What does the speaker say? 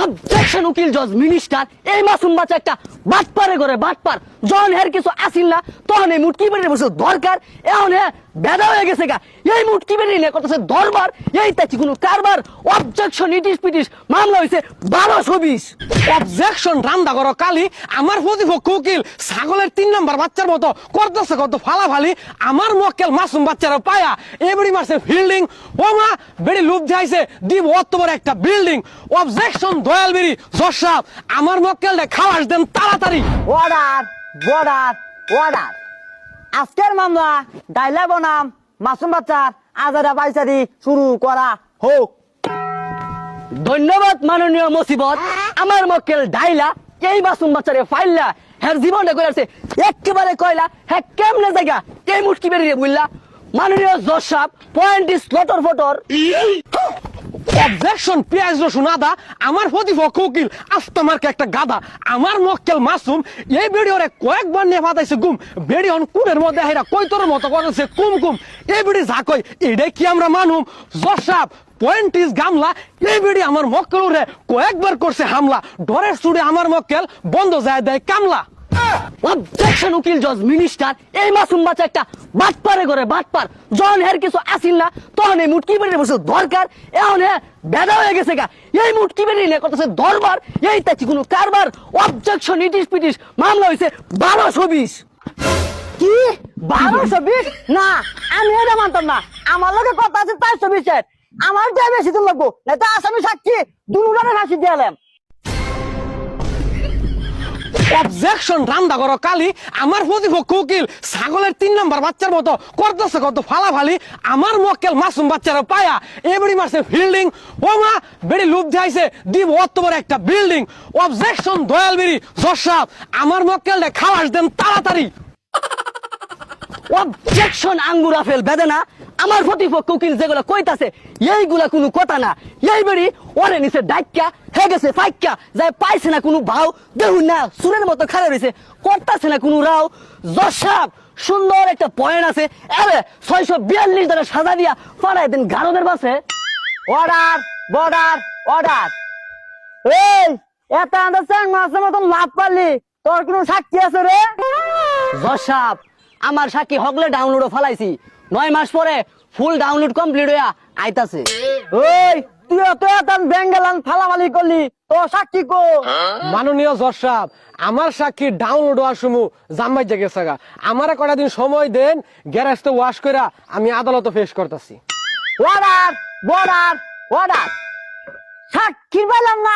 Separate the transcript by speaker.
Speaker 1: Objection উকিল জজ minister এই মাসুম বাচ্চা একটা বাটপারে করে বাটপার জন হের কিছু আসিল না তখন এই মুটকি বেরিয়ে বসে দরকার এখন হে বেদা হয়ে গেছে গা এই মুটকি বেরিয়ে নিয়ে করতেছে দরবার এই তাই কোনো কারবার অবজেকশন ইটিস পিটিস মামলা হয়েছে 1220
Speaker 2: অবজেকশন রান্দা করো কালি আমার প্রতিপক্ষ উকিল ছাগলের 3 নাম্বার বাচ্চার মতো করতেছে কত ফালাফালি আমার মক্কেল মাসুম বাচ্চারা পায়া এবারই মারছে ফিল্ডিং ও মা বেড়ি লুপ যাইছে দিব অত বড় একটা বিল্ডিং অবজেকশন দয়াল বেরি জজ সাহেব আমার মক্কেলটা খালাস দেন তাড়াতাড়ি
Speaker 1: অর্ডার বর্ডার অর্ডার আজকের মামলা ডাইলা বনাম মাসুম বাচ্চার আজাদা বাইচারি শুরু করা হোক। ধন্যবাদ মাননীয় মুসিবত আমার মক্কেল ডাইলা এই মাসুম বাচ্চারে ফাইললা হের জীবনে কইরাছে একেবারে কইলা হ্যাঁ কেমনে জায়গা এই মুটকি বেরিয়ে বললা মাননীয় জজ সাহেব পয়েন্ট ইজ লটর ফটর
Speaker 2: অবজেকশন পেঁয়াজ রসুন আদা আমার প্রতিপক্ষ উকিল আস্তমার্কে একটা গাদা আমার মক্কেল মাসুম এই ভিডিওরে কয়েকবার নিয়ে ফাটাইছে গুম বেড়ি হন কুমের মধ্যে হেরা কৈতর মতো করেছে কুম কুম এই ভিডি যা কই এটাই কি আমরা মানুম জজ সাহেব পয়েন্ট ইজ গামলা এই ভিডি আমার মক্কেলরে কয়েকবার করছে হামলা ডরের সুরে আমার মক্কেল বন্ধ যায় দেয় কামলা
Speaker 1: অবজেকশন উকিল জজ মিনিস্টার এই মাসুম বাচ্চা একটা বাটপারে করে বাটপার জন হের কিছু আসিল না তখন এই মুটকি বেরিয়ে বসে দরকার এখন হে বেদা হয়ে গেছে গা এই মুটকি বেরিয়ে নিয়ে করতেছে দরবার এই তাই কোনো কারবার অবজেকশন ইটিস পিটিস মামলা হয়েছে 1220 কি 1220 না আমি এটা মানতাম না আমার লগে কথা আছে 420 এর আমার যাই বেশি দিন লাগবো না তো আসামি সাক্ষী দুজনের ফাঁসি দিয়ালাম
Speaker 2: অবজেকশন রান্দা করো কালি আমার প্রতিপক্ষ উকিল ছাগলের 3 নাম্বার বাচ্চার মতো করতেছে কত ফালাফালি আমার মক্কেল মাসুম বাচ্চারা পায়া এবারই মারছে ফিল্ডিং ও মা বেড়ি লুপ যাইছে দিব অত বড় একটা বিল্ডিং অবজেকশন দয়াল বেরি জজ সাহেব আমার মক্কেলটা খালাস দেন তাড়াতাড়ি
Speaker 1: অবজেকশন আঙ্গুর আপেল বেদনা আমার প্রতিপক্ষ উকিল যেগুলো কইতাছে এইগুলা কোনো কথা না এই বেড়ি ওরে নিচে ডাক্কা হে গেছে ফাইক্কা যায় পাইছে না কোনো ভাও দেখুন না সুরের মতো খাড়া রয়েছে করতেছে না কোনো রাও জজ সাহেব সুন্দর একটা পয়েন্ট আছে আরে 642 দ্বারা সাজা দিয়া পাড়াই দেন গারদের বাসে অর্ডার বর্ডার অর্ডার এই এত আন্দাজ মাসের মতন লাভ পারলি তোর কোনো সাক্ষী আছে রে জজ সাহেব আমার সাক্ষী হগলে ডাউনলোডও ফেলাইছি 9 মাস পরে ফুল ডাউনলোড কমপ্লিট হইয়া আইতাছে ওই তুই তো এত বেঙ্গলান ফালাফালি করলি তো সাক্ষী কো
Speaker 2: মাননীয় জজ সাহেব আমার সাক্ষী ডাউনলোড হওয়ার সময় জামাই জেগেছে গা আমারে কটা দিন সময় দেন গ্যারেজতে ওয়াশ কইরা আমি আদালতে ফেস করতেছি
Speaker 1: অর্ডার বর্ডার অর্ডার সাক্ষী পেলাম না